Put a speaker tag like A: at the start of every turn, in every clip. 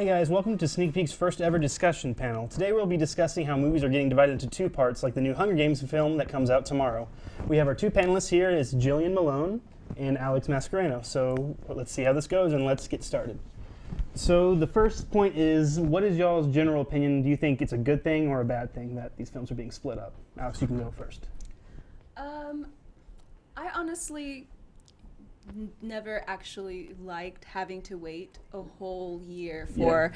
A: Hey guys, welcome to Sneak Peek's first ever discussion panel. Today we'll be discussing how movies are getting divided into two parts, like the new Hunger Games film that comes out tomorrow. We have our two panelists here, it's Jillian Malone and Alex Mascareno. So let's see how this goes and let's get started. So the first point is, what is y'all's general opinion? Do you think it's a good thing or a bad thing that these films are being split up? Alex, you can go first.
B: I honestly never actually liked having to wait a whole year for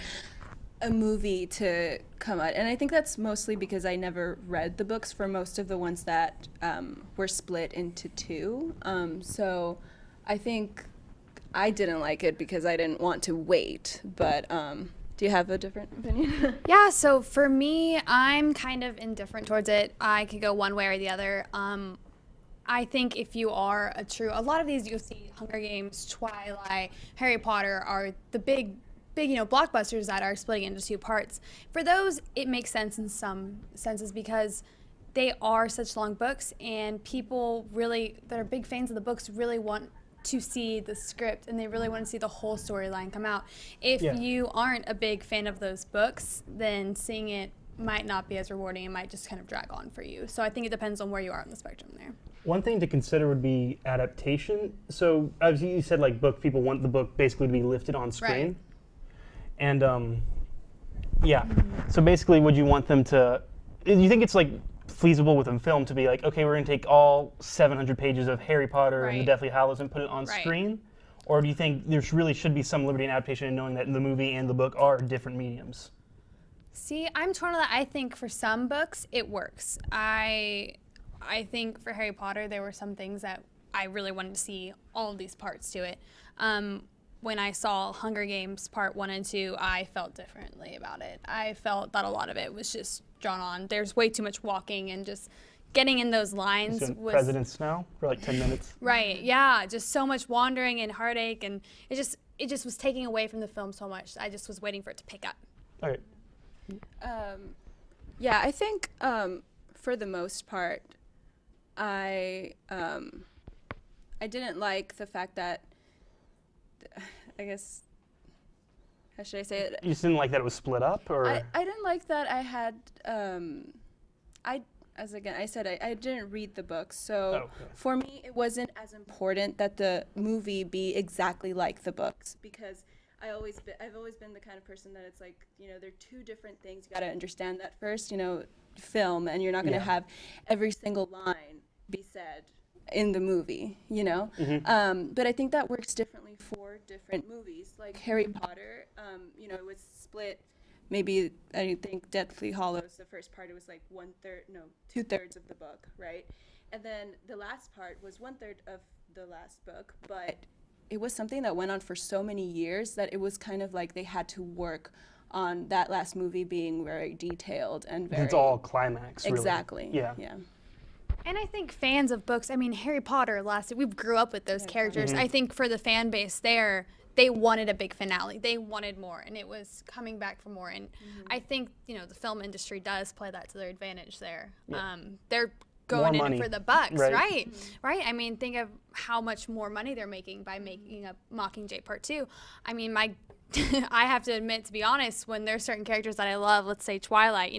B: a movie to come out. And I think that's mostly because I never read the books for most of the ones that were split into two. So I think I didn't like it because I didn't want to wait. But do you have a different opinion?
C: Yeah, so for me, I'm kind of indifferent towards it. I could go one way or the other. I think if you are a lot of these you'll see Hunger Games, Twilight, Harry Potter are the big, blockbusters that are splitting into two parts. For those, it makes sense in some senses because they are such long books and people really, that are big fans of the books really want to see the script and they really want to see the whole storyline come out. If you aren't a big fan of those books, then seeing it might not be as rewarding. It might just kind of drag on for you. So I think it depends on where you are on the spectrum there.
A: One thing to consider would be adaptation. So as you said, like people want the book basically to be lifted on screen. Right. And so basically would you want them to, do you think it's like feasible with a film to be like, okay, we're gonna take all 700 pages of Harry Potter and the Deathly Hallows and put it on screen? Or do you think there really should be some liberty in adaptation in knowing that the movie and the book are different mediums?
C: See, I'm torn on that. I think for some books it works. I think for Harry Potter there were some things that I really wanted to see all of these parts to it. When I saw Hunger Games Part 1 and 2, I felt differently about it. I felt that a lot of it was just drawn on. There's way too much walking and just getting in those lines.
A: President Snow for like 10 minutes.
C: Right, yeah, just so much wandering and heartache, and it just was taking away from the film so much. I just was waiting for it to pick up.
A: All right.
B: Yeah, I think for the most part, I didn't like the fact that, I guess, how should I say it?
A: You just didn't like that it was split up, or?
B: I didn't like that I had, as again, I said I didn't read the books, so for me it wasn't as important that the movie be exactly like the books, because I've always been the kind of person that it's like, they're two different things. You got to understand that first, film, and you're not going to have every single line be said in the movie, But I think that works differently for different movies. Like Harry Potter, it was split. Maybe I think Deathly Hallows, the first part, it was like 2/3 of the book, right? And then the last part was 1/3 of the last book, but it was something that went on for so many years that it was kind of like they had to work on that last movie being very detailed and very...
A: It's all climax, really.
B: Exactly.
A: Yeah.
C: And I think fans of books, Harry Potter, we grew up with those characters. I think for the fan base there, they wanted a big finale. They wanted more, and it was coming back for more. And I think, the film industry does play that to their advantage there.
A: Yeah.
C: They're going in for the bucks, right? I mean, think of how much more money they're making by making a Mockingjay Part 2. I mean, I have to admit, to be honest, when there's certain characters that I love, let's say Twilight,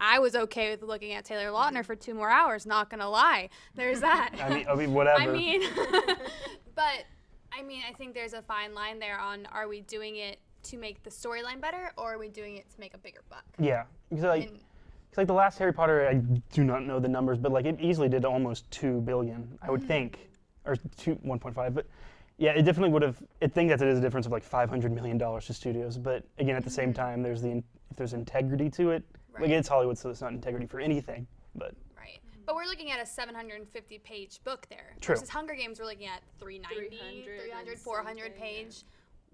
C: I was okay with looking at Taylor Lautner for 2 more hours, not gonna lie. There's that.
A: I mean, whatever.
C: But I think there's a fine line there on, are we doing it to make the storyline better, or are we doing it to make a bigger buck?
A: Yeah, because like the last Harry Potter, I do not know the numbers, but like it easily did almost $2 billion, I would think, or 1.5. But yeah, it definitely would have. I think that it is a difference of like $500 million to studios. But again, at the same time, if there's integrity to it, like it's Hollywood, so it's not integrity for anything. But
C: but we're looking at a 750-page book there.
A: True.
C: Versus Hunger Games, we're looking at 300, 400 page.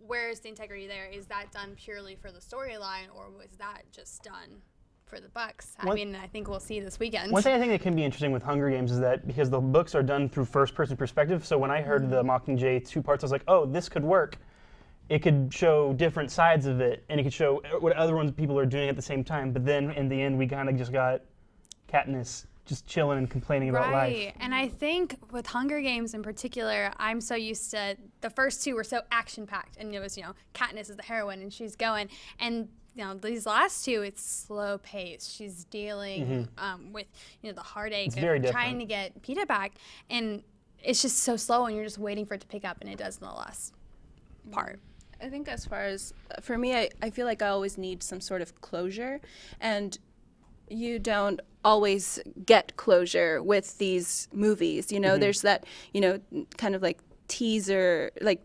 C: Where's the integrity there? Is that done purely for the storyline, or was that just done for the bucks? I think we'll see this weekend.
A: One thing I think that can be interesting with Hunger Games is that because the books are done through first-person perspective, so when I heard the Mockingjay 2 parts, I was like, oh, this could work. It could show different sides of it, and it could show what other people are doing at the same time. But then in the end, we kind of just got Katniss just chilling and complaining about life.
C: Right, and I think with Hunger Games in particular, I'm so used to the first two were so action-packed, and it was, Katniss is the heroine, and she's going, and these last two, it's slow pace. She's dealing with, the heartache of trying to get Peeta back, and it's just so slow, and you're just waiting for it to pick up, and it does in the last part.
B: I think as far as, for me, I feel like I always need some sort of closure, and you don't always get closure with these movies. There's that, kind of like teaser, like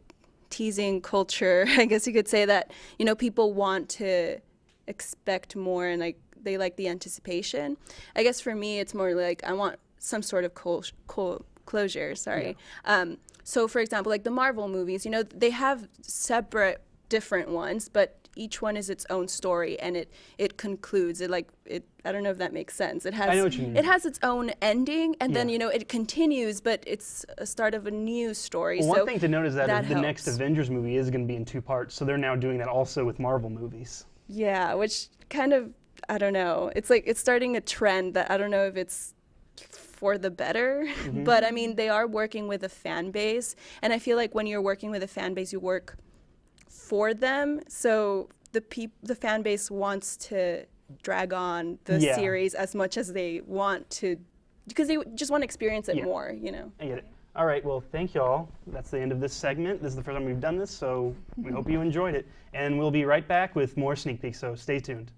B: teasing culture, I guess you could say that, people want to expect more and like they like the anticipation. I guess for me, it's more like I want some sort of closure, sorry. Yeah. So for example, like the Marvel movies, they have separate different ones, but each one is its own story and it concludes. I don't know if that makes sense. It has,
A: I know what you mean.
B: It has its own ending, and then it continues, but it's a start of a new story.
A: Well, one thing to note is that the
B: helps.
A: next Avengers movie is going to be in 2 parts, so they're now doing that also with Marvel movies.
B: Yeah, which kind of, I don't know. It's like it's starting a trend that I don't know if it's for the better, but I mean, they are working with a fan base, and I feel like when you're working with a fan base, you work for them, so the fan base wants to drag on the series as much as they want to, because they just want to experience it more,
A: I get it. All right, well, thank you all. That's the end of this segment. This is the first time we've done this, so we hope you enjoyed it. And we'll be right back with more sneak peeks, so stay tuned.